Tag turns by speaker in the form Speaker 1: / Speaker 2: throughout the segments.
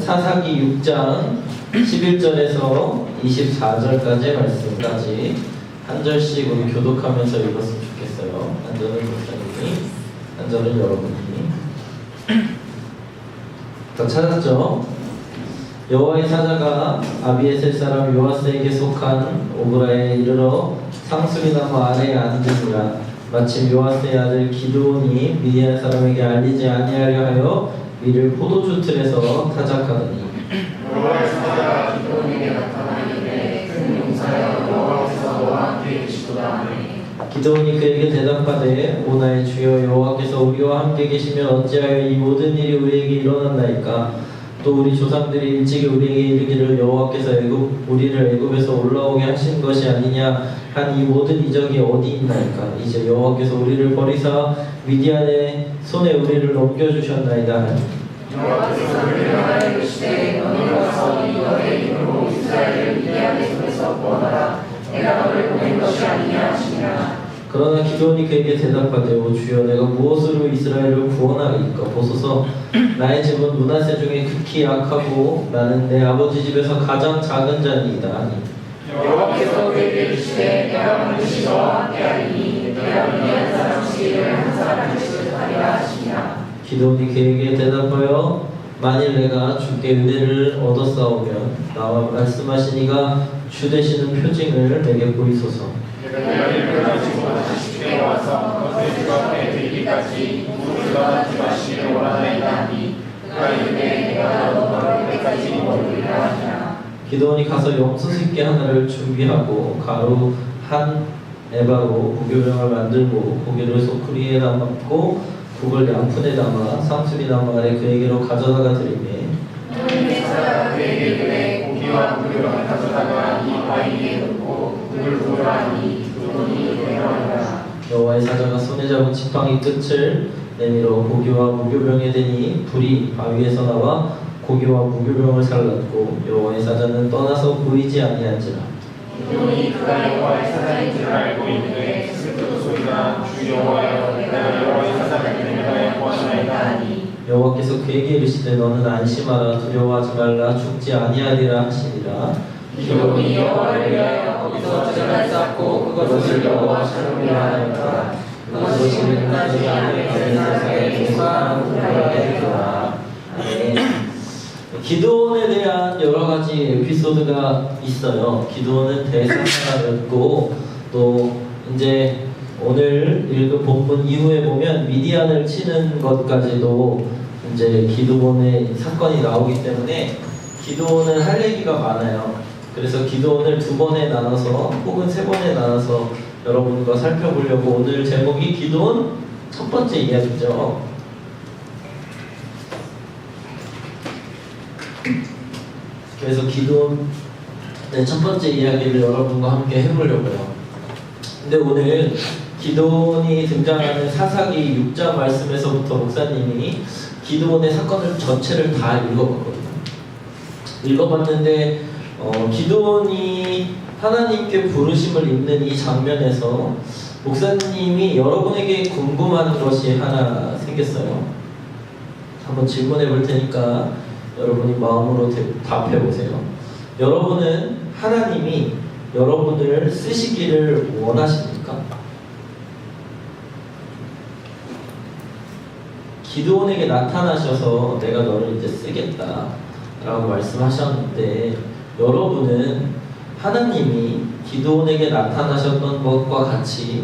Speaker 1: 사사기 6장 11절에서 24절까지의 말씀까지 한 절씩 우리 교독하면서 읽었으면 좋겠어요. 한 절은 목사님이, 한 절은 여러분이. 다 찾았죠? 여호와의 사자가 아비에셀 사람 요아스에게 속한 오브라에 이르러 상수리나무 아래에 앉으니라. 마침 요아스의 아들 기드온이 미디안 사람에게 알리지 아니하려 하여 이를 포도주 틀에서 타작하더니
Speaker 2: 여호와의 사자가 기드온에게 나타나니되 큰 용사여 여호와께서 너와 함께 계시도다.
Speaker 1: 기드온이 그에게 대답하되 오 나의 주여 여호와께서 우리와 함께 계시면 어찌하여 이 모든 일이 우리에게 일어났나이까. 또 우리 조상들이 일찍이 우리에게 이르기를 여호와께서 우리를 애굽에서 올라오게 하신 것이 아니냐 한 이 모든 이적이 어디 있나이까. 이제 여호와께서 우리를 버리사 미디안의 손에 우리를 넘겨주셨나이다.
Speaker 2: 여호와께서 우리를 하여 이르시되 너는 가서 이 너의 이름으로 이스라엘을 미디안의 손에서 구원하라. 내가 너를 보낸 것이 아니냐 하시니라.
Speaker 1: 그러나 기드온이 그에게 대답하되 오 주여 내가 무엇으로 이스라엘을 구원하리까. 보소서 나의 집은 므낫세 중에 극히 약하고 나는 내 아버지 집에서 가장 작은 자니이다 하니
Speaker 2: 여호와께서 그에게 이르시되 내가 반드시 너와 함께하리니 내가 미디안 사람 시기를 한 사람을 시작하리라 하시니라.
Speaker 1: 기드온이 그에게 대답하여 만일 내가 주께 은혜를 얻었사오면 나와 말씀하시니가 주 되시는 표징을 내게 보이소서.
Speaker 2: 내가 이를 가지고 다시 주께 와서 너의 주 앞에 들기까지 우리가 하지 마시기를 원하나이다 하니 그가 이르되 내가 너를 때까지 머리리라 하니라.
Speaker 1: 기드온이 가서 염소새끼 하나를 준비하고 가루 한 에바로 고교병을 만들고 고기를 소쿠리에 담았고 국을 양푼에 담아 상수리나무 아래 그에게로 가져다가 드리매
Speaker 2: 하나님의 사자가 그에게 이르되 고기와 고기를 가져다가 이 바위에 넣고 국을 부으라 하니 기드온이 이르되
Speaker 1: 여호와의 사자가 손에 잡은 지팡이 끝을 내밀어 고기와 무교병에 대니 불이 바위에서 나와 고기와 무교병을 살랐고 여호와의 사자는 떠나서 보이지 아니한지라.
Speaker 2: 기드온이 그가 여호와의 사자인 줄 알고 있는데 슬프도 소리가 주 여호와여 내가 여호와의 사자를 인하여 구하나이다 하니
Speaker 1: 여호와께서 그에게 이르시되 너는 안심하라 두려워하지 말라 죽지 아니하리라 하시니라.
Speaker 2: 기드온이 여호와를 위하여 거기서 제단을 쌓고 그것을 여호와 샤롬이라 하였더라. 그것이 끝까지 안에 있는 세상에 속한 우라에 되더라.
Speaker 1: 기드온에 대한 여러 가지 에피소드가 있어요. 기드온은 대사사였고 또 이제 오늘 읽은 본문 이후에 보면 미디안을 치는 것까지도 이제 기드온의 사건이 나오기 때문에 기드온은 할 얘기가 많아요. 그래서 기드온을 두 번에 나눠서 혹은 세 번에 나눠서 여러분과 살펴보려고 오늘 제목이 기드온 첫 번째 이야기죠. 그래서 기드온의 첫 번째 이야기를 여러분과 함께 해보려고요. 근데 오늘 기드온이 등장하는 사사기 6장 말씀에서부터 목사님이 기드온의 사건을 전체를 다 읽어봤거든요. 읽어봤는데 기드온이 하나님께 부르심을 입는 이 장면에서 목사님이 여러분에게 궁금한 것이 하나 생겼어요. 한번 질문해 볼 테니까 여러분이 마음으로 답해 보세요. 여러분은 하나님이 여러분을 쓰시기를 원하십니까? 기드온에게 나타나셔서 내가 너를 이제 쓰겠다 라고 말씀하셨는데 여러분은 하나님이 기드온에게 나타나셨던 것과 같이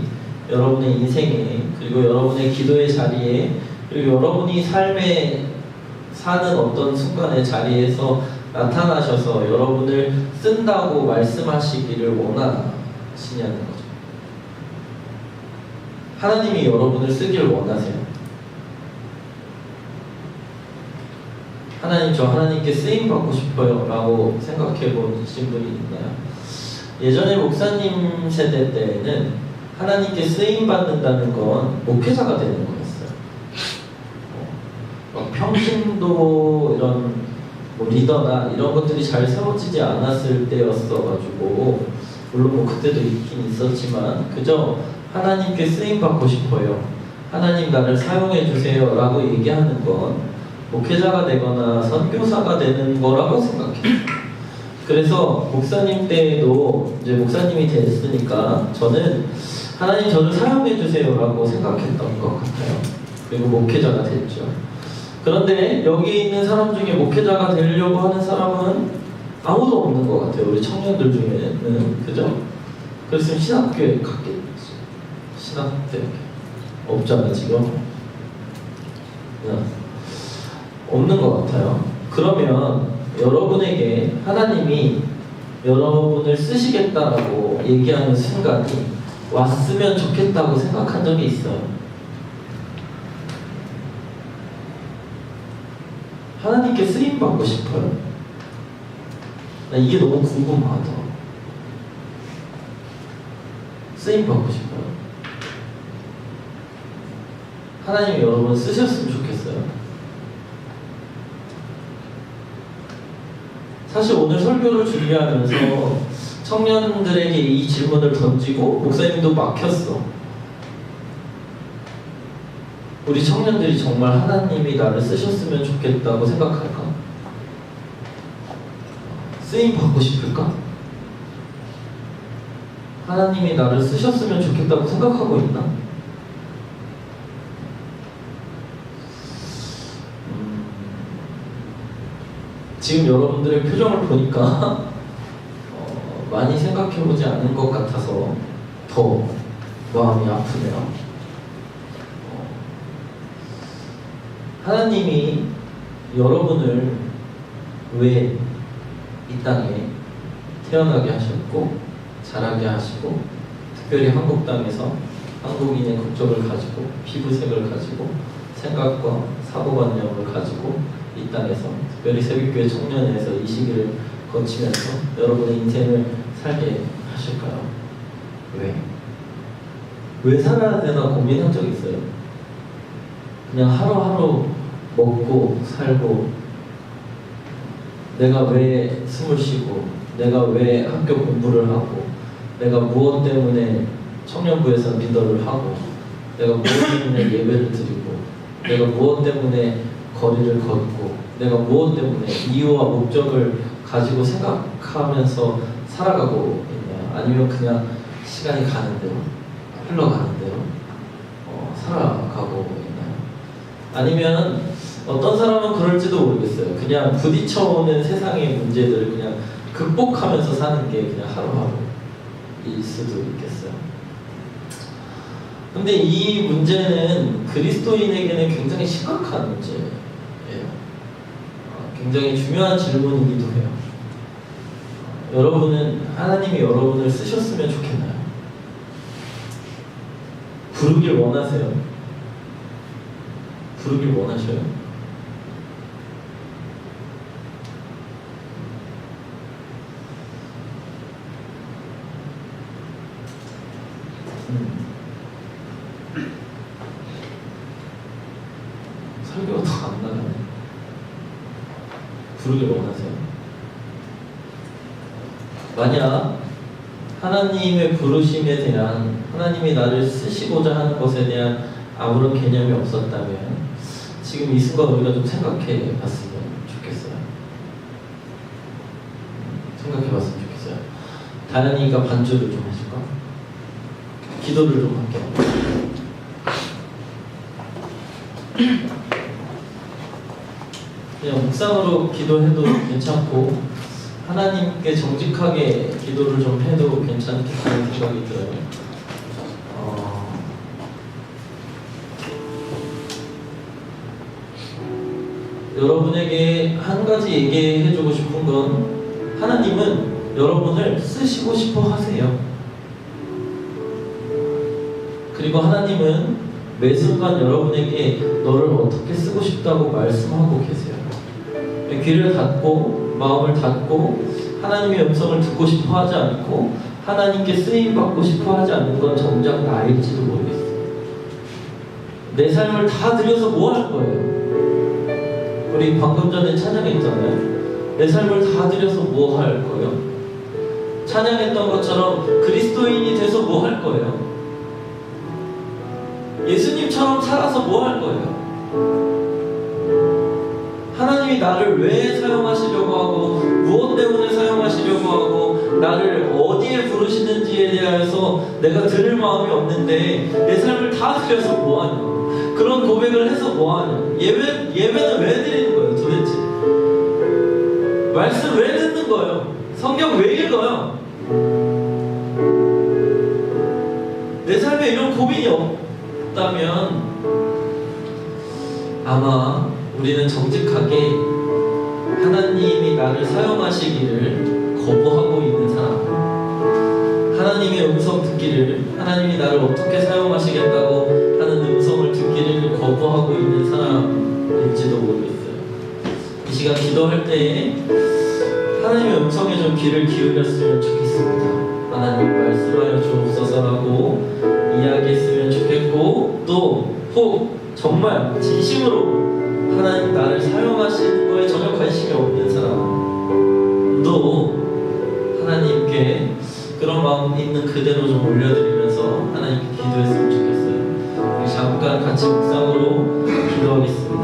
Speaker 1: 여러분의 인생에 그리고 여러분의 기도의 자리에 그리고 여러분이 삶에 사는 어떤 순간의 자리에서 나타나셔서 여러분을 쓴다고 말씀하시기를 원하시냐는 거죠. 하나님이 여러분을 쓰기를 원하세요. 하나님 저 하나님께 쓰임받고 싶어요 라고 생각해 보신 분이 있나요? 예전에 목사님 세대 때에는 하나님께 쓰임받는다는 건 목회자가 되는 거였어요. 평신도 이런 리더나 이런 것들이 잘 세워지지 않았을 때였어가지고 물론 뭐 그때도 있긴 있었지만 그저 하나님께 쓰임받고 싶어요. 하나님 나를 사용해 주세요 라고 얘기하는 건 목회자가 되거나 선교사가 되는 거라고 생각해요. 그래서 목사님 때에도 이제 목사님이 됐으니까 저는 하나님 저를 사용해 주세요라고 생각했던 것 같아요. 그리고 목회자가 됐죠. 그런데 여기 있는 사람 중에 목회자가 되려고 하는 사람은 아무도 없는 것 같아요. 우리 청년들 중에는. 그죠? 그랬으면 신학교에 갔겠죠. 신학대 없잖아 지금. 없는 것 같아요. 그러면 여러분에게 하나님이 여러분을 쓰시겠다라고 얘기하는 순간이 왔으면 좋겠다고 생각한 적이 있어요. 하나님께 쓰임 받고 싶어요. 나 이게 너무 궁금하다. 쓰임 받고 싶어요. 하나님이 여러분 쓰셨으면 좋겠어요. 사실 오늘 설교를 준비하면서 청년들에게 이 질문을 던지고 목사님도 막혔어. 우리 청년들이 정말 하나님이 나를 쓰셨으면 좋겠다고 생각할까? 쓰임 받고 싶을까? 하나님이 나를 쓰셨으면 좋겠다고 생각하고 있나? 지금 여러분들의 표정을 보니까 많이 생각해보지 않은 것 같아서 더 마음이 아프네요. 하나님이 여러분을 왜 이 땅에 태어나게 하셨고 자라게 하시고 특별히 한국 땅에서 한국인의 국적을 가지고 피부색을 가지고 생각과 사고관념을 가지고 이 땅에서 특별히 새벽교회 청년회에서 이 시기를 거치면서 여러분의 인생을 살게 하실까요? 왜? 왜 살아야 되나 고민한 적 있어요? 그냥 하루하루 먹고 살고 내가 왜 숨을 쉬고 내가 왜 학교 공부를 하고 내가 무엇 때문에 청년부에서 리더를 하고 내가 무엇 때문에 예배를 드리고 내가 무엇 때문에 거리를 걷고 내가 무엇 때문에 이유와 목적을 가지고 생각하면서 살아가고 있나요? 아니면 그냥 시간이 가는 대로 흘러가는 대로 살아가고 있나요? 아니면 어떤 사람은 그럴지도 모르겠어요. 그냥 부딪혀오는 세상의 문제들을 그냥 극복하면서 사는 게 그냥 하루하루일 수도 있겠어요. 근데 이 문제는 그리스도인에게는 굉장히 심각한 문제예요. 굉장히 중요한 질문이기도 해요. 여러분은 하나님이 여러분을 쓰셨으면 좋겠나요? 부르길 원하세요? 부르길 원하셔요? 설교가 더 안 나가네. 부르길 원하세요? 만약 하나님의 부르심에 대한 하나님이 나를 쓰시고자 하는 것에 대한 아무런 개념이 없었다면 지금 이 순간 우리가 좀 생각해 봤으면 좋겠어요. 생각해 봤으면 좋겠어요. 다현이가 반주를 좀 해줄까? 기도를 좀 할게요. 그냥 묵상으로 기도해도 괜찮고 하나님께 정직하게 기도를 좀 해도 괜찮겠다는 생각이 들어요. 여러분에게 한 가지 얘기해주고 싶은 건 하나님은 여러분을 쓰시고 싶어 하세요. 그리고 하나님은 매 순간 여러분에게 너를 어떻게 쓰고 싶다고 말씀하고 계세요. 귀를 닫고 마음을 닫고 하나님의 음성을 듣고 싶어 하지 않고 하나님께 쓰임 받고 싶어 하지 않는 건 정작 나일지도 모르겠어요. 내 삶을 다 드려서 뭐 할 거예요? 우리 방금 전에 찬양했잖아요. 내 삶을 다 드려서 뭐 할 거예요? 찬양했던 것처럼 그리스도인이 돼서 뭐 할 거예요? 예수님처럼 살아서 뭐 할 거예요? 하나님이 나를 왜 사용하시려고 하고 무엇 때문에 사용하시려고 하고 나를 어디에 부르시는지에 대해서 내가 들을 마음이 없는데 내 삶을 다 드려서 뭐하냐, 그런 고백을 해서 뭐하냐, 예배는 왜 드리는 거예요 도대체? 말씀 왜 듣는 거예요? 성경 왜 읽어요? 내 삶에 이런 고민이 없다면 아마 우리는 정직하게 하나님이 나를 사용하시기를 거부하고 있는 사람, 하나님의 음성 듣기를, 하나님이 나를 어떻게 사용하시겠다고 하는 음성을 듣기를 거부하고 있는 사람일지도 모르겠어요. 이 시간 기도할 때에 하나님의 음성에 좀 귀를 기울였으면 좋겠습니다. 하나님 말씀하여 주옵소서라고 이야기했으면 좋겠고, 또 혹 정말 진심으로 하나님 나를 사용하시는 거에 전혀 관심이 없는 사람도 하나님께 그런 마음 있는 그대로 좀 올려드리면서 하나님께 기도했으면 좋겠어요. 우리 잠깐 같이 묵상으로 기도하겠습니다.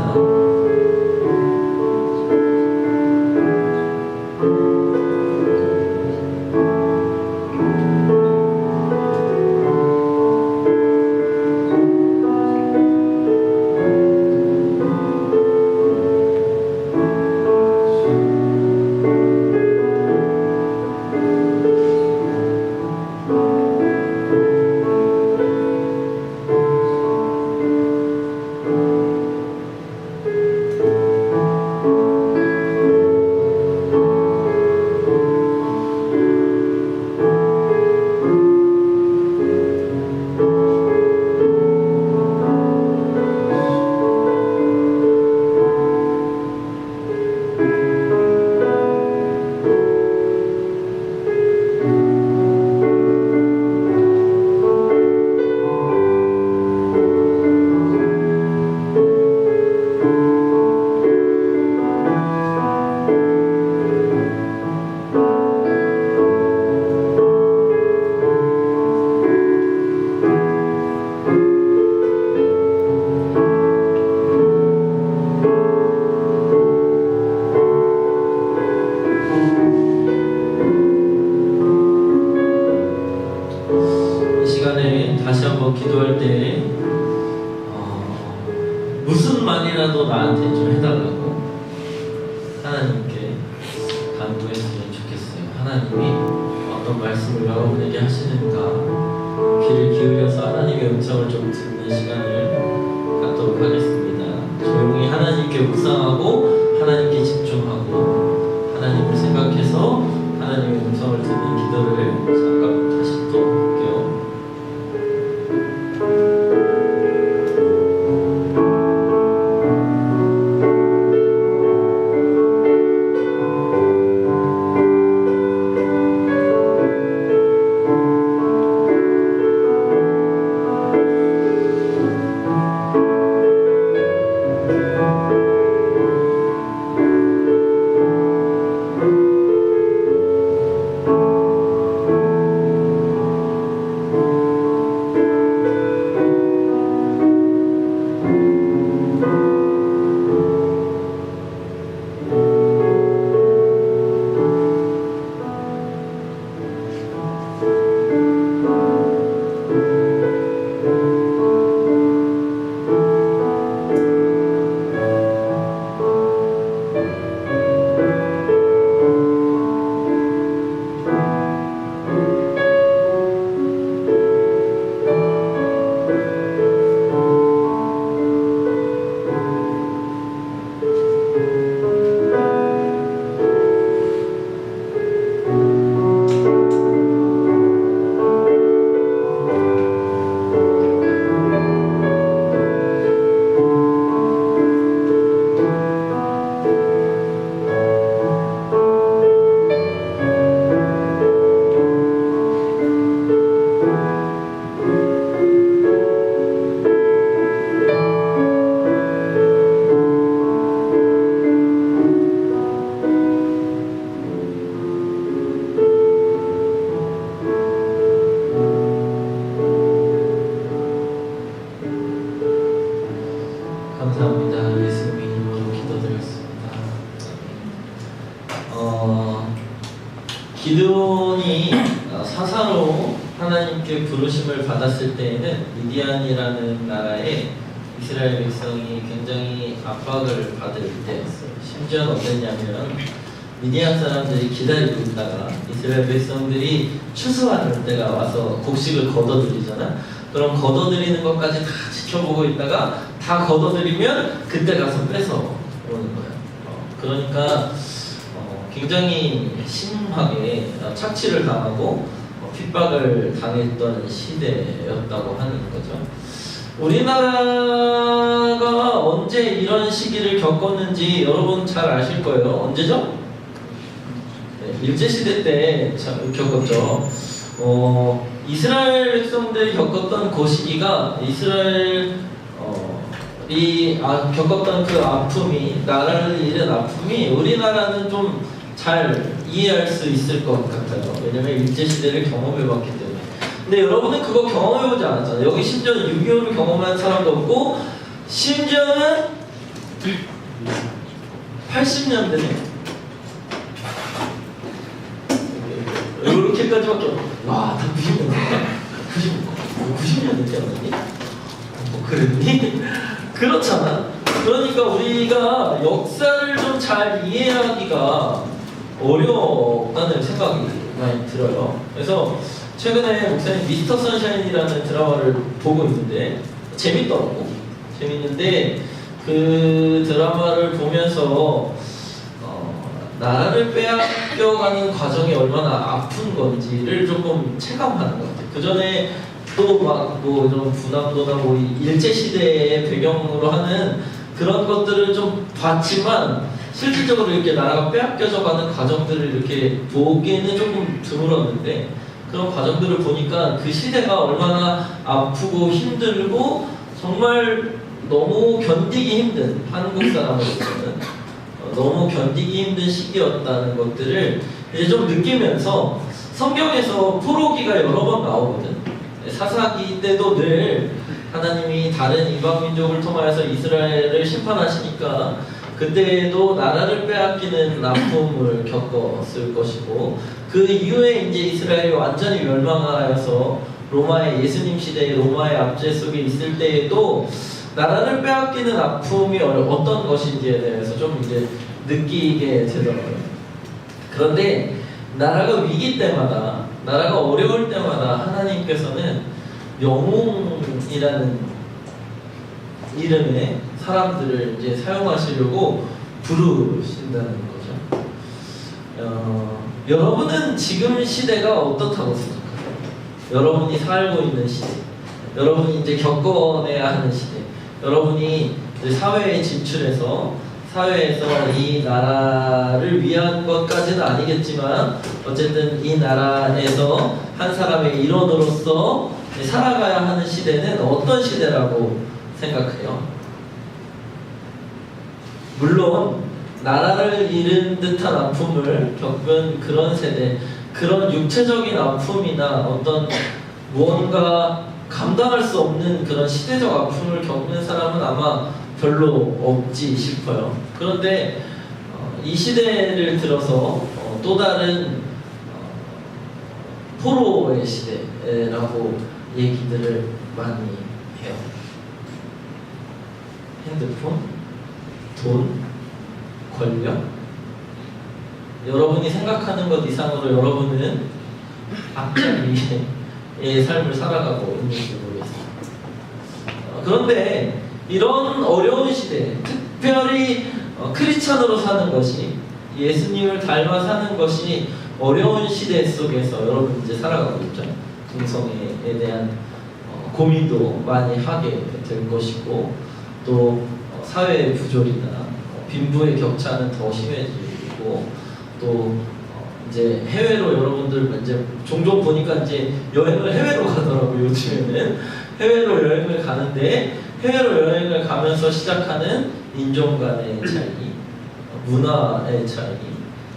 Speaker 1: 기도할 때 무슨 말이라도 나한테 좀 해달라고 하나님께 간구했으면 좋겠어요. 하나님이 어떤 말씀을 여러분에게 하시는가 귀를 기울여서 하나님의 음성을 좀 듣는 시간을 갖도록 하겠습니다. 조용히 하나님께 묵상하고 하나님께 집중하고 하나님을 생각해서 하나님의 음성을 듣는 기도를 잠깐 다시 또 볼게요. 감사합니다. 예수님 이름으로 기도드렸습니다. 기드온이 사사로 하나님께 부르심을 받았을 때에는 미디안이라는 나라에 이스라엘 백성이 굉장히 압박을 받을 때였어요. 심지어는 어땠냐면 미디안 사람들이 기다리고 있다가 이스라엘 백성들이 추수하는 때가 와서 곡식을 걷어들이잖아. 그럼 걷어들이는 것까지 다 지켜보고 있다가 다 걷어들이면 그때 가서 뺏어 오는 거야. 그러니까 굉장히 심하게 착취를 당하고 핍박을 당했던 시대였다고 하는 거죠. 우리나라가 언제 이런 시기를 겪었는지 여러분 잘 아실 거예요. 언제죠? 네, 일제시대 때 겪었죠. 이스라엘 백성들이 겪었던 그 시기가 이스라엘이 겪었던 그 아픔이, 나라를 잃은 아픔이 우리나라는 좀 잘 이해할 수 있을 것 같아요. 왜냐면 일제시대를 경험해봤기 때문에. 근데 여러분은 그거 경험해보지 않았잖아요. 여기 심지어는 6.25를 경험한 사람도 없고, 심지어는 80년대네. 이렇게까지밖에 없어. 와, 다 90년대 태어났니? 그랬니? 그렇잖아. 그러니까 우리가 역사를 좀 잘 이해하기가 어렵다는 생각이 많이 들어요. 그래서 최근에 목사님 미스터 선샤인이라는 드라마를 보고 있는데 재밌더라고. 재밌는데 그 드라마를 보면서 나라를 빼앗겨가는 과정이 얼마나 아픈 건지를 조금 체감하는 것 같아요. 그 전에 또 막 뭐 이런 분함도나 뭐 일제 시대의 배경으로 하는 그런 것들을 좀 봤지만 실질적으로 이렇게 나라가 빼앗겨져가는 과정들을 이렇게 보기에는 조금 드물었는데 그런 과정들을 보니까 그 시대가 얼마나 아프고 힘들고 정말 너무 견디기 힘든, 한국 사람으로서는 너무 견디기 힘든 시기였다는 것들을 이제 좀 느끼면서 성경에서 포로기가 여러 번 나오거든. 사사기 때도 늘 하나님이 다른 이방 민족을 통하여서 이스라엘을 심판하시니까 그때도 나라를 빼앗기는 아픔을 겪었을 것이고, 그 이후에 이제 이스라엘이 완전히 멸망하여서 로마의 예수님 시대의 로마의 압제 속에 있을 때에도 나라를 빼앗기는 아픔이 어떤 것인지에 대해서 좀 이제 느끼게 되더라고요. 그런데 나라가 위기 때마다, 나라가 어려울 때마다 하나님께서는 영웅이라는 이름의 사람들을 이제 사용하시려고 부르신다는 거죠. 여러분은 지금 시대가 어떻다고 생각하세요? 여러분이 살고 있는 시대, 여러분이 이제 겪어내야 하는 시대, 여러분이 이제 사회에 진출해서 사회에서 이 나라를 위한 것까지는 아니겠지만 어쨌든 이 나라에서 한 사람의 일원으로서 살아가야 하는 시대는 어떤 시대라고 생각해요? 물론 나라를 잃은 듯한 아픔을 겪은 그런 세대, 그런 육체적인 아픔이나 어떤 무언가 감당할 수 없는 그런 시대적 아픔을 겪는 사람은 아마 별로 없지 싶어요. 그런데 이 시대를 들어서 또 다른 포로의 시대라고 얘기들을 많이 해요. 핸드폰, 돈, 권력. 여러분이 생각하는 것 이상으로 여러분은 악자리의 삶을 살아가고 있는지 모르겠어요. 그런데 이런 어려운 시대, 특별히 크리스찬으로 사는 것이, 예수님을 닮아 사는 것이 어려운 시대 속에서 여러분 이제 살아가고 있죠. 동성애에 대한 고민도 많이 하게 될 것이고, 또 사회의 부조리나 빈부의 격차는 더 심해지고, 또 이제 해외로 여러분들 이제 종종 보니까 이제 여행을 해외로 가더라고요. 요즘에는 해외로 여행을 가는데, 해외로 여행을 가면서 시작하는 인종 간의 차이, 문화의 차이,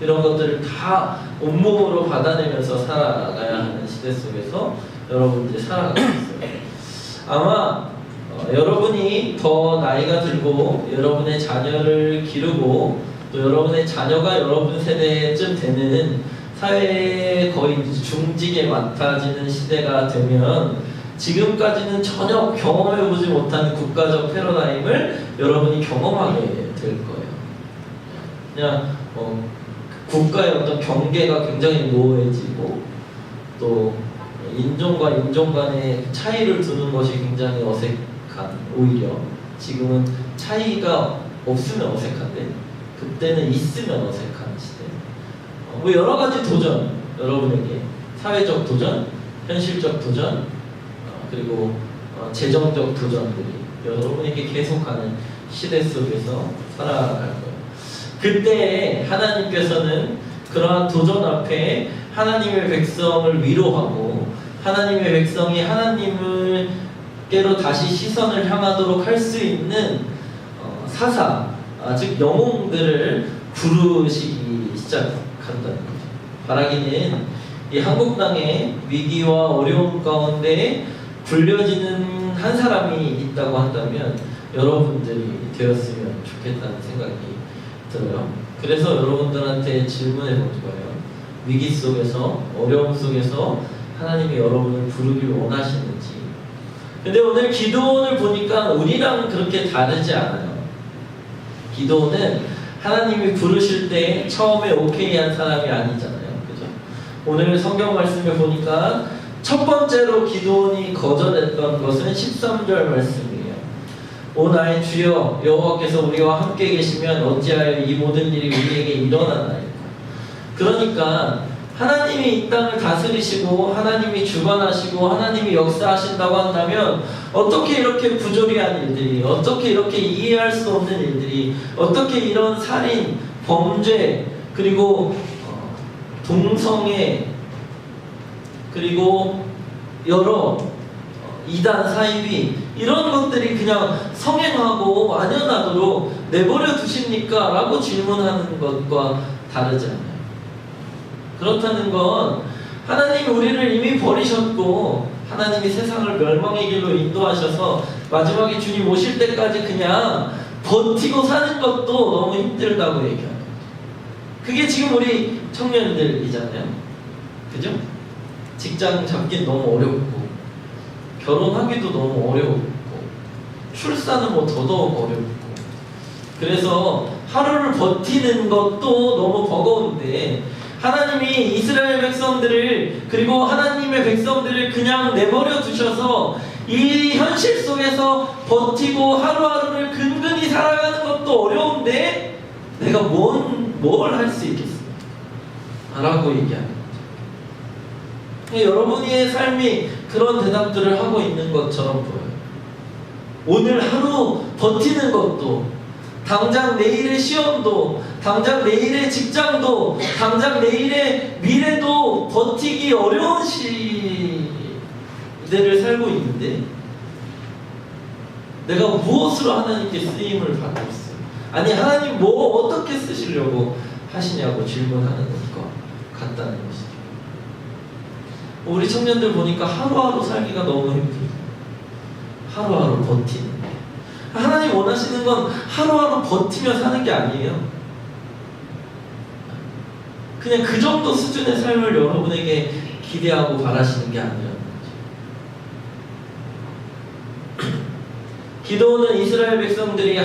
Speaker 1: 이런 것들을 다 온몸으로 받아내면서 살아가야 하는 시대 속에서 여러분 이제 살아가고 있어요. 아마 여러분이 더 나이가 들고 여러분의 자녀를 기르고 또 여러분의 자녀가 여러분 세대쯤 되는 사회에 거의 중직에 맡아지는 시대가 되면 지금까지는 전혀 경험해보지 못한 국가적 패러다임을 여러분이 경험하게 될 거예요. 그냥 국가의 어떤 경계가 굉장히 모호해지고 또 인종과 인종 간의 차이를 두는 것이 굉장히 어색한, 오히려 지금은 차이가 없으면 어색한데 그때는 있으면 어색한 시대. 뭐 여러 가지 도전, 여러분에게 사회적 도전, 현실적 도전, 그리고 재정적 도전들이 여러분에게 계속하는 시대 속에서 살아갈 거예요. 그때 하나님께서는 그러한 도전 앞에 하나님의 백성을 위로하고 하나님의 백성이 하나님께로 다시 시선을 향하도록 할 수 있는 사사, 즉 영웅들을 부르시기 시작한다는 거죠. 바라기는 이 한국 땅의 위기와 어려움 가운데 굴려지는 한 사람이 있다고 한다면 여러분들이 되었으면 좋겠다는 생각이 들어요. 그래서 여러분들한테 질문해 볼 거예요. 위기 속에서, 어려움 속에서 하나님이 여러분을 부르길 원하시는지. 근데 오늘 기도원을 보니까 우리랑 그렇게 다르지 않아요. 기도원은 하나님이 부르실 때 처음에 오케이 한 사람이 아니잖아요. 그죠? 오늘 성경 말씀을 보니까 첫 번째로 기도원이 거절했던 것은 13절 말씀이에요. 오 나의 주여 여호와께서 우리와 함께 계시면 어찌하여 이 모든 일이 우리에게 일어나나이까. 그러니까 하나님이 이 땅을 다스리시고 하나님이 주관하시고 하나님이 역사하신다고 한다면 어떻게 이렇게 부조리한 일들이, 어떻게 이렇게 이해할 수 없는 일들이, 어떻게 이런 살인, 범죄, 그리고 동성애, 그리고 여러 이단 사이비 이런 것들이 그냥 성행하고 만연하도록 내버려 두십니까? 라고 질문하는 것과 다르지 않아요. 그렇다는 건 하나님이 우리를 이미 버리셨고 하나님이 세상을 멸망의 길로 인도하셔서 마지막에 주님 오실 때까지 그냥 버티고 사는 것도 너무 힘들다고 얘기합니다. 그게 지금 우리 청년들이잖아요. 그죠? 직장 잡긴 너무 어렵고 결혼하기도 너무 어렵고 출산은 뭐 더더욱 어렵고 그래서 하루를 버티는 것도 너무 버거운데 하나님이 이스라엘 백성들을 그리고 하나님의 백성들을 그냥 내버려 두셔서 이 현실 속에서 버티고 하루하루를 근근히 살아가는 것도 어려운데 내가 뭘 할 수 있겠어? 라고 얘기합니다. 여러분의 삶이 그런 대답들을 하고 있는 것처럼 보여요. 오늘 하루 버티는 것도, 당장 내일의 시험도, 당장 내일의 직장도, 당장 내일의 미래도 버티기 어려운 시대를 살고 있는데 내가 무엇으로 하나님께 쓰임을 받고 있어요? 아니 하나님 뭐 어떻게 쓰시려고 하시냐고 질문하는 것과 같다는 것이죠. 우리 청년들 보니까 하루하루 살기가 너무 힘들어요. 하루하루 버티는 게. 하나님 원하시는 건 하루하루 버티며 사는 게 아니에요. 그냥 그 정도 수준의 삶을 여러분에게 기대하고 바라시는 게 아니라는 거죠. 기도는 이스라엘 백성들이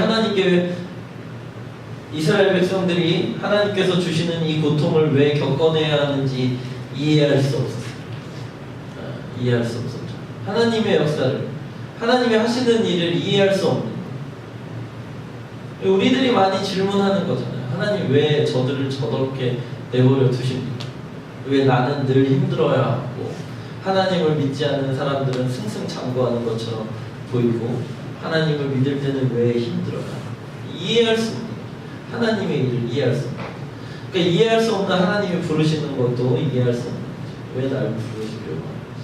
Speaker 1: 하나님께서 주시는 이 고통을 왜 겪어내야 하는지 이해할 수 없었어요. 이해할 수 없었죠. 하나님의 역사를, 하나님이 하시는 일을 이해할 수 없는 거예요. 우리들이 많이 질문하는 거잖아요. 하나님 왜 저들을 저렇게 내버려 두십니까? 왜 나는 늘 힘들어야 하고 하나님을 믿지 않는 사람들은 승승장구하는 것처럼 보이고 하나님을 믿을 때는 왜 힘들어야 하고 이해할 수 없는 거예요. 하나님의 일을 이해할 수 없는 거예요. 그러니까 이해할 수 없는 하나님이 부르시는 것도 이해할 수 없는 거죠. 왜 날 부르시려고 하는 거죠.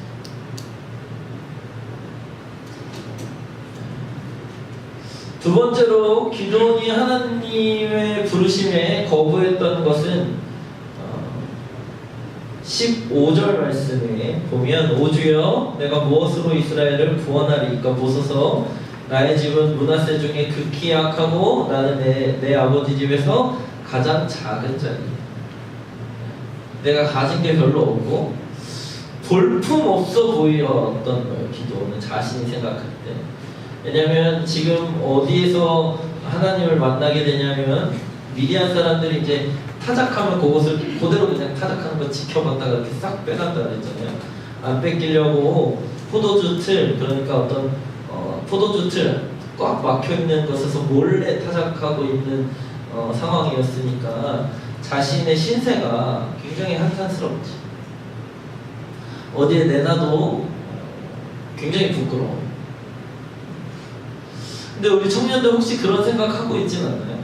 Speaker 1: 두 번째로 기도원이 하나님의 부르심에 거부했던 것은 15절 말씀에 보면 오주여 내가 무엇으로 이스라엘을 구원하리까 보소서 나의 집은 므낫세 중에 극히 약하고 나는 내 아버지 집에서 가장 작은 자니 내가 가진 게 별로 없고 볼품 없어 보였던 거예요. 기도는 자신이 생각할 때. 왜냐면 지금 어디에서 하나님을 만나게 되냐면 미디안 사람들이 이제 타작하면 그것을 그대로 그냥 타작하는 거 지켜봤다가 이렇게 싹 빼간다 그랬잖아요. 안 뺏기려고 포도주 틀, 그러니까 어떤 포도주 틀 꽉 막혀 있는 것에서 몰래 타작하고 있는 상황이었으니까 자신의 신세가 굉장히 한탄스럽지. 어디에 내놔도 굉장히 부끄러워. 근데 우리 청년들 혹시 그런 생각하고 있진 않나요?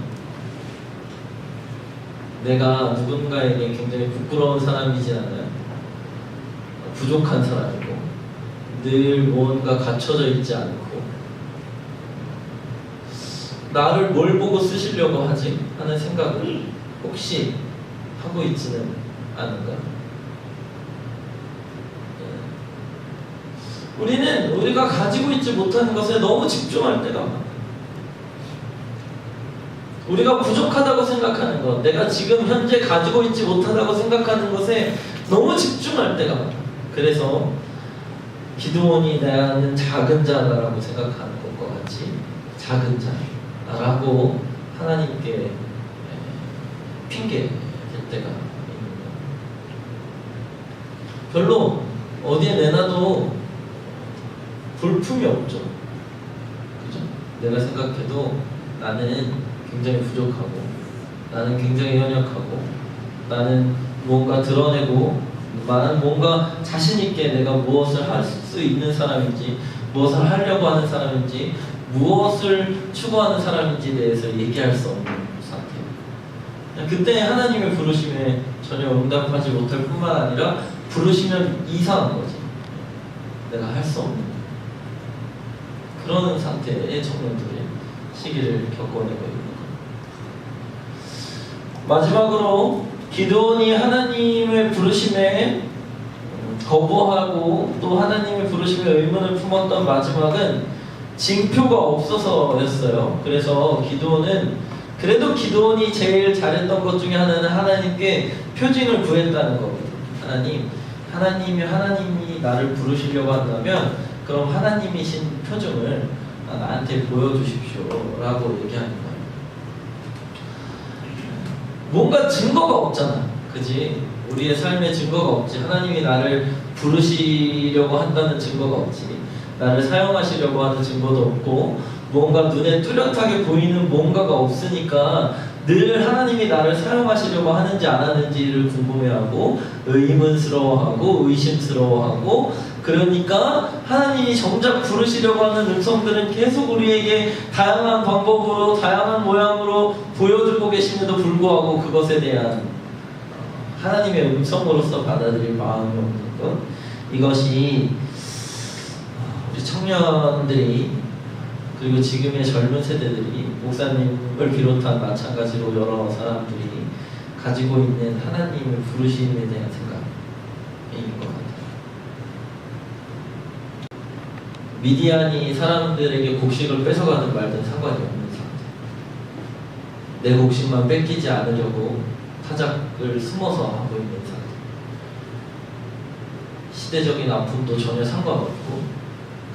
Speaker 1: 내가 누군가에게 굉장히 부끄러운 사람이지 않아요? 부족한 사람이고 늘 뭔가 갖춰져 있지 않고 나를 뭘 보고 쓰시려고 하지? 하는 생각을 혹시 하고 있지는 않은가? 우리가 가지고 있지 못하는 것에 너무 집중할 때가 많아. 우리가 부족하다고 생각하는 것, 내가 지금 현재 가지고 있지 못하다고 생각하는 것에 너무 집중할 때가 많아. 그래서 기드온이 나는 작은 자라고 생각하는 것과 같이 작은 자라고 하나님께 핑계 댈 때가 있는 거예요. 별로 어디에 내놔도 볼품이 없죠. 그죠? 내가 생각해도 나는 굉장히 부족하고, 나는 굉장히 연약하고, 나는 뭔가 드러내고, 나는 뭔가 자신있게 내가 무엇을 할 수 있는 사람인지, 무엇을 하려고 하는 사람인지, 무엇을 추구하는 사람인지에 대해서 얘기할 수 없는 상태. 그때 하나님의 부르심에 전혀 응답하지 못할 뿐만 아니라 부르시면 이상한 거지. 내가 할 수 없는 그런 상태의 청년들이 시기를 겪어내고 있는 것. 마지막으로 기드온이 하나님의 부르심에 거부하고 또 하나님의 부르심에 의문을 품었던 마지막은 징표가 없어서였어요. 그래서 그래도 기드온이 제일 잘했던 것 중에 하나는 하나님께 표징을 구했다는 겁니다. 하나님이 나를 부르시려고 한다면 그럼 하나님이신 표징을 나한테 보여주십시오 라고 얘기하는 거예요. 뭔가 증거가 없잖아. 그지? 우리의 삶에 증거가 없지. 하나님이 나를 부르시려고 한다는 증거가 없지. 나를 사용하시려고 하는 증거도 없고 뭔가 눈에 뚜렷하게 보이는 뭔가가 없으니까 늘 하나님이 나를 사용하시려고 하는지 안 하는지를 궁금해하고 의문스러워하고 의심스러워하고 그러니까 하나님이 정작 부르시려고 하는 음성들은 계속 우리에게 다양한 방법으로 다양한 모양으로 보여주고 계심에도 불구하고 그것에 대한 하나님의 음성으로서 받아들일 마음이 없는 것, 이것이 우리 청년들이 그리고 지금의 젊은 세대들이 목사님을 비롯한 마찬가지로 여러 사람들이 가지고 있는 하나님의 부르심에 대한 생각인 것 같아요. 미디안이 사람들에게 곡식을 뺏어가든 말든 상관이 없는 상태. 내 곡식만 뺏기지 않으려고 타작을 숨어서 하고 있는 상태. 시대적인 아픔도 전혀 상관없고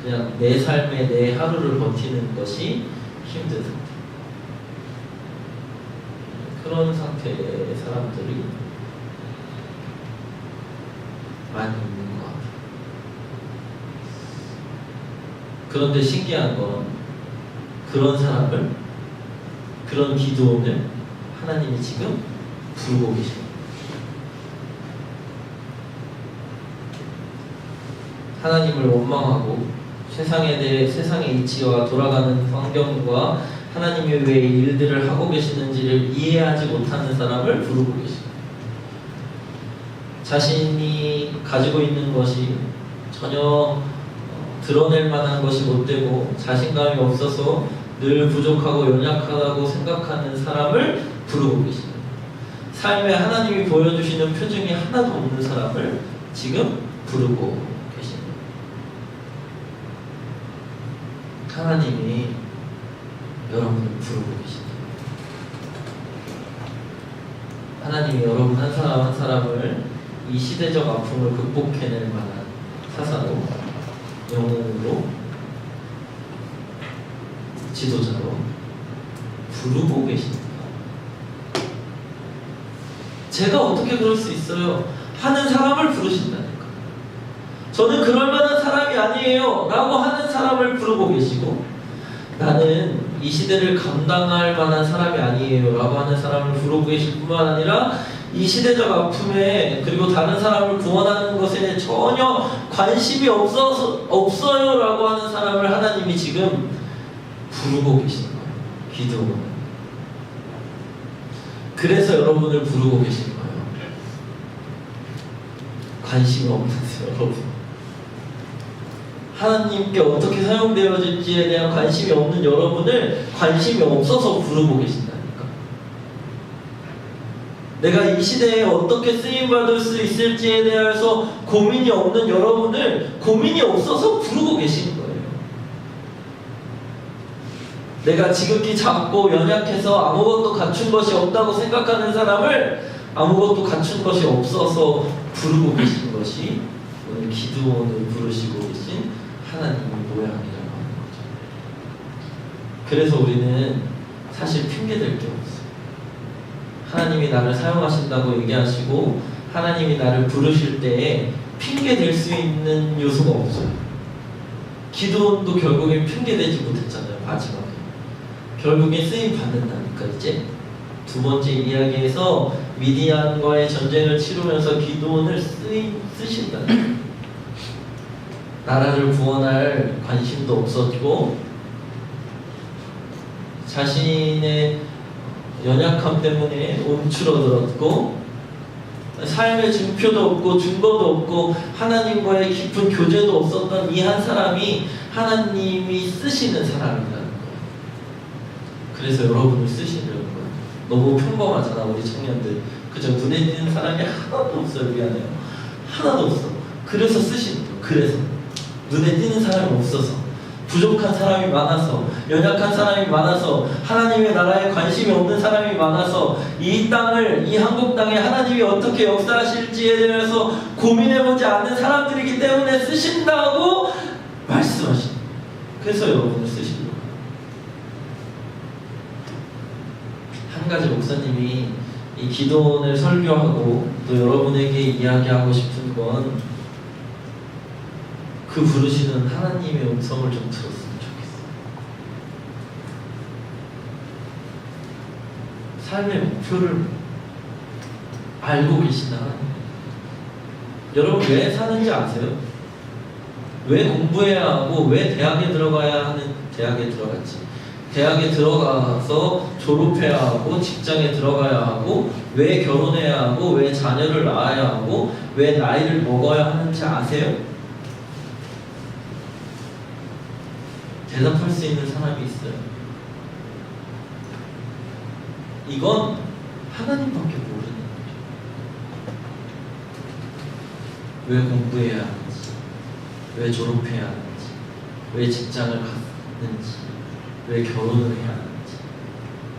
Speaker 1: 그냥 내 삶에 내 하루를 버티는 것이 힘든 상태. 그런 상태의 사람들이 많이 있는 것 같아요. 그런데 신기한 건 그런 사람을, 그런 기드온을 하나님이 지금 부르고 계십니다. 하나님을 원망하고 세상의 이치와 돌아가는 환경과 하나님이 왜 일들을 하고 계시는지를 이해하지 못하는 사람을 부르고 계십니다. 자신이 가지고 있는 것이 전혀 드러낼 만한 것이 못되고 자신감이 없어서 늘 부족하고 연약하다고 생각하는 사람을 부르고 계십니다. 삶에 하나님이 보여주시는 표징이 하나도 없는 사람을 지금 부르고 계십니다. 하나님이 여러분을 부르고 계십니다. 하나님이 여러분 한 사람 한 사람을 이 시대적 아픔을 극복해낼 만한 사사로, 영웅으로, 지도자로 부르고 계십니다. 제가 어떻게 그럴 수 있어요? 하는 사람을 부르신다니까. 저는 그럴 만한 사람이 아니에요 라고 하는 사람을 부르고 계시고, 나는 이 시대를 감당할 만한 사람이 아니에요 라고 하는 사람을 부르고 계실 뿐만 아니라 이 시대적 아픔에 그리고 다른 사람을 구원하는 것에 전혀 관심이 없어요 라고 하는 사람을 하나님이 지금 부르고 계시는 거예요. 기도는. 그래서 여러분을 부르고 계신 거예요. 관심이 없으세요, 여러분. 하나님께 어떻게 사용되어질지에 대한 관심이 없는 여러분을 관심이 없어서 부르고 계신다니까. 내가 이 시대에 어떻게 쓰임받을 수 있을지에 대해서 고민이 없는 여러분을 고민이 없어서 부르고 계시는 거예요. 내가 지극히 작고 연약해서 아무것도 갖춘 것이 없다고 생각하는 사람을 아무것도 갖춘 것이 없어서 부르고 계신 것이 오늘 기드온을 부르시고 계신 하나님의 모양이라고 하는 거죠. 그래서 우리는 사실 핑계댈 게 없어요. 하나님이 나를 사용하신다고 얘기하시고 하나님이 나를 부르실 때에 핑계댈 수 있는 요소가 없어요. 기드온도 결국엔 핑계대지 못했잖아요. 마지막에 결국에 쓰임 받는다니까. 이제 두 번째 이야기에서 미디안과의 전쟁을 치르면서 기드온을 쓰신다니까. 나라를 구원할 관심도 없었고 자신의 연약함 때문에 움츠러들었고 삶의 증표도 없고 증거도 없고 하나님과의 깊은 교제도 없었던 이 한 사람이 하나님이 쓰시는 사람이라는 거예요. 그래서 여러분을 쓰시려는 거예요. 너무 평범하잖아 우리 청년들. 그저 눈에 띄는 사람이 하나도 없어요. 미안해요. 하나도 없어. 그래서 쓰시는 거예요. 그래서 눈에 띄는 사람이 없어서, 부족한 사람이 많아서, 연약한 사람이 많아서, 하나님의 나라에 관심이 없는 사람이 많아서 이 땅을, 이 한국 땅에 하나님이 어떻게 역사하실지에 대해서 고민해보지 않는 사람들이기 때문에 쓰신다고 말씀하십니다. 그래서 여러분을 쓰시려고. 한 가지 목사님이 이 기도원을 설교하고 또 여러분에게 이야기하고 싶은 건 그 부르시는 하나님의 음성을 좀 들었으면 좋겠어요. 삶의 목표를 알고 계신 하나님. 여러분 왜 사는지 아세요? 왜 공부해야 하고 왜 대학에 들어가야 하는 대학에 들어갔지? 대학에 들어가서 졸업해야 하고 직장에 들어가야 하고 왜 결혼해야 하고 왜 자녀를 낳아야 하고 왜 나이를 먹어야 하는지 아세요? 대답할 수 있는 사람이 있어요. 이건 하나님밖에 모르는 거죠. 왜 공부해야 하는지, 왜 졸업해야 하는지, 왜 직장을 갖는지, 왜 결혼을 해야 하는지,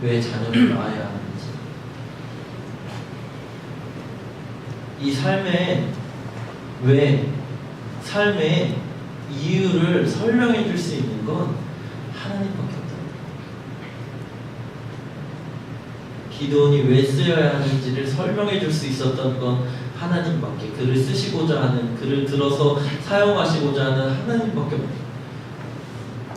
Speaker 1: 왜 자녀를 낳아야 하는지. 이 삶의 이유를 설명해 줄 수 있는 건 하나님밖에 없다. 기도원이 왜 쓰여야 하는지를 설명해 줄 수 있었던 건 하나님밖에, 그를 쓰시고자 하는, 그를 들어서 사용하시고자 하는 하나님밖에 없다.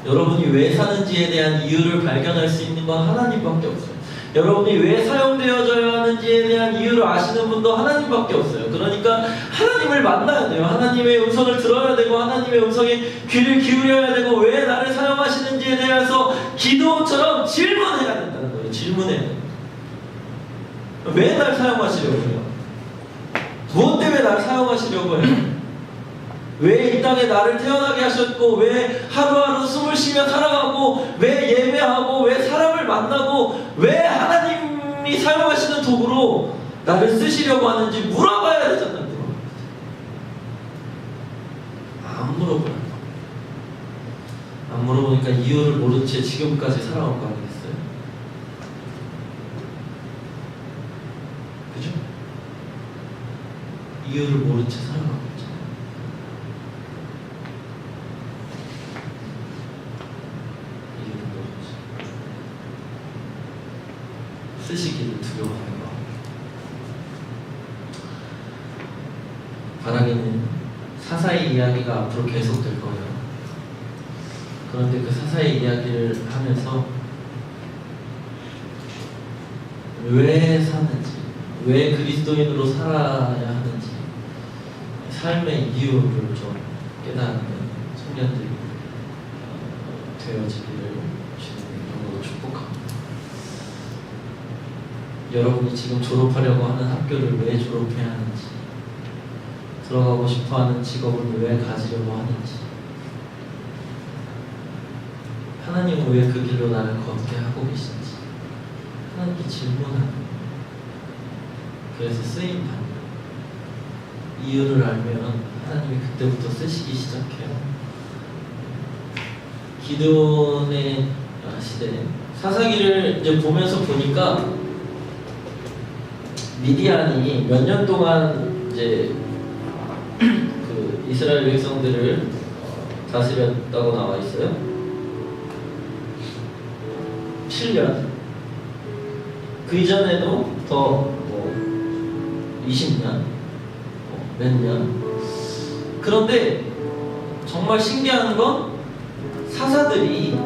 Speaker 1: 여러분이 왜 사는지에 대한 이유를 발견할 수 있는 건 하나님밖에 없어요. 여러분이 왜 사용되어져야 하는지에 대한 이유를 아시는 분도 하나님밖에 없어요. 그러니까 하나님을 만나야 돼요. 하나님의 음성을 들어야 되고 하나님의 음성에 귀를 기울여야 되고 왜 나를 사용하시는지에 대해서 기도처럼 질문해야 된다는 거예요. 질문해야 돼요. 왜 날 사용하시려고 해요? 무엇 때문에 나를 사용하시려고 해요? 왜 이 땅에 나를 태어나게 하셨고 왜 하루하루 숨을 쉬며 살아가고 왜 예배하고 왜 사람을 만나고 왜 하나님이 사용하시는 도구로 나를 쓰시려고 하는지 물어봐야 되잖아요. 안 물어봐요. 안 물어보니까 이유를 모른 채 지금까지 살아온 거 아니겠어요? 그죠? 이유를 모른 채 살아가고 있잖아요. 이유를 모른 채 쓰시기를 두려워하는 거. 바라기는 사사의 이야기가 앞으로 계속될 거예요. 그런데 그 사사의 이야기를 하면서 왜 사는지, 왜 그리스도인으로 살아야 하는지, 삶의 이유를 좀 깨닫는 청년들이 되어지기를 주님의 이름으로 축복합니다. 여러분이 지금 졸업하려고 하는 학교를 왜 졸업해야 하는지, 들어가고 싶어하는 직업을 왜 가지려고 하는지, 하나님은 왜 그 길로 나를 걷게 하고 계신지 하나님께 질문하는, 그래서 쓰임받는 이유를 알면 하나님이 그때부터 쓰시기 시작해요. 기드온의 시대, 사사기를 이제 보면서 보니까 미디안이 몇 년 동안 이제 그 이스라엘 백성들을 다스렸다고 나와 있어요. 7년. 그 이전에도 더 20년, 몇 년. 그런데 정말 신기한 건 사사들이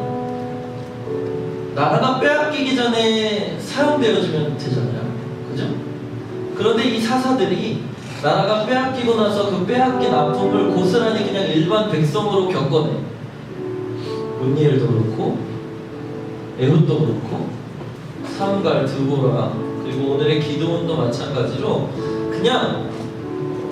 Speaker 1: 나라가 빼앗기기 전에 사용되어지면 되잖아요. 그죠? 그런데 이 사사들이 나라가 빼앗기고 나서 그 빼앗긴 아픔을 고스란히 그냥 일반 백성으로 겪어내. 문니엘도 그렇고 에훗도 그렇고 삼갈, 드보라, 그리고 오늘의 기드온도 마찬가지로 그냥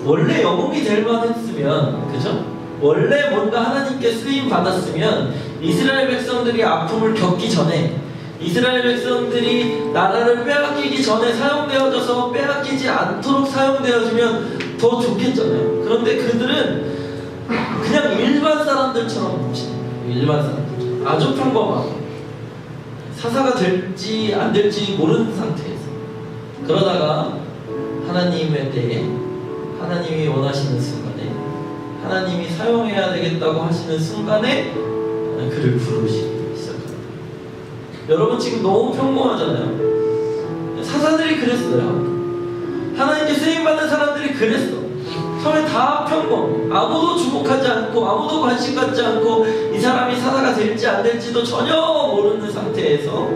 Speaker 1: 원래 영웅이 될 만했으면, 그죠? 원래 뭔가 하나님께 쓰임 받았으면 이스라엘 백성들이 아픔을 겪기 전에, 이스라엘 백성들이 나라를 빼앗기기 전에 사용되어져서 빼앗기지 않도록 사용되어지면 더 좋겠잖아요. 그런데 그들은 그냥 일반 사람들처럼 뭉치는 거예요. 일반 사람들처럼 아주 평범하고 사사가 될지 안 될지 모르는 상태에서, 그러다가 하나님의 때에 하나님이 원하시는 순간에, 하나님이 사용해야 되겠다고 하시는 순간에 그를 부르시기 시작합니다. 여러분 지금 너무 평범하잖아요. 사사들이 그랬어요. 하나님께 쓰임받는 사람들이 그랬어. 처음에 다 평범해. 아무도 주목하지 않고 아무도 관심 갖지 않고 이 사람이 사사가 될지 안 될지도 전혀 모르는 상태에서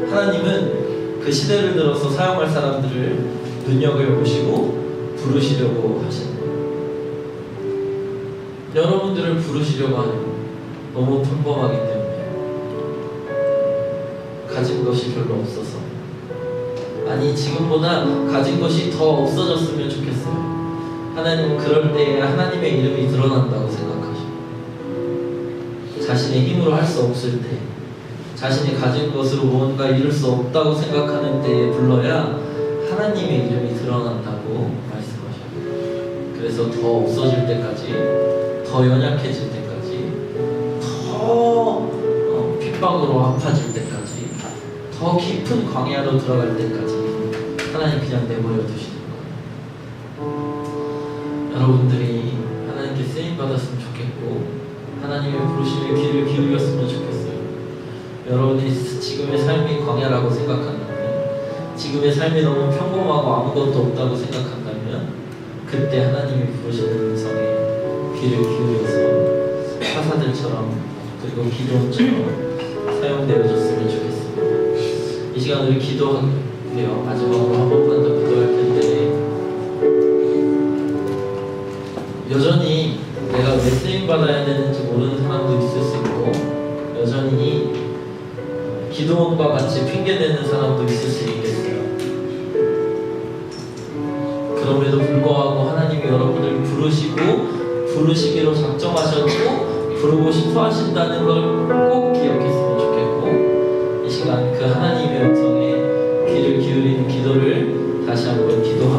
Speaker 1: 하나님은 그 시대를 들어서 사용할 사람들을 눈여겨보시고 부르시려고 하시는 거예요. 여러분들을 부르시려고 하는 거예요. 너무 평범하기 때문에, 가진 것이 별로 없어서, 아니 지금보다 가진 것이 더 없어졌으면 좋겠어요. 하나님은 그럴 때에 하나님의 이름이 드러난다고 생각하시고, 자신의 힘으로 할 수 없을 때, 자신이 가진 것으로 무언가 이룰 수 없다고 생각하는 때에 불러야 하나님의 이름이 드러난다고 말씀하셔요. 그래서 더 없어질 때까지, 더 연약해질 때까지, 더 핍박으로 아파질 때까지, 더 깊은 광야로 들어갈 때까지 하나님 그냥 내버려 두시는 거예요. 여러분들이 하나님께 쓰임받았으면 좋겠고, 하나님의 부르심에 귀를 기울였으면 좋겠어요. 여러분이 지금의 삶이 광야라고 생각한다면, 지금의 삶이 너무 평범하고 아무것도 없다고 생각한다면, 그때 하나님이 부르시는 음성에 귀를 기울여서 사사들처럼, 그리고 기도원처럼 사용되어졌으면 좋겠습니다. 이 시간 우리 기도할게요. 마지막으로 한 번만 더 기도할 텐데, 여전히 내가 왜 쓰임받아야 되는지 모르는 사람도 있을 수 있고, 여전히 기도원과 같이 핑계대는 사람도 있을 수 있겠어요. 그럼에도 불구하고 하나님이 여러분을 부르시기로 작정하셨고 부르고 싶어 하신다는 걸 꼭 기억했으면 좋겠고, 이 시간 그 하나님의 음성에 귀를 기울이는 기도를 다시 한번 기도하고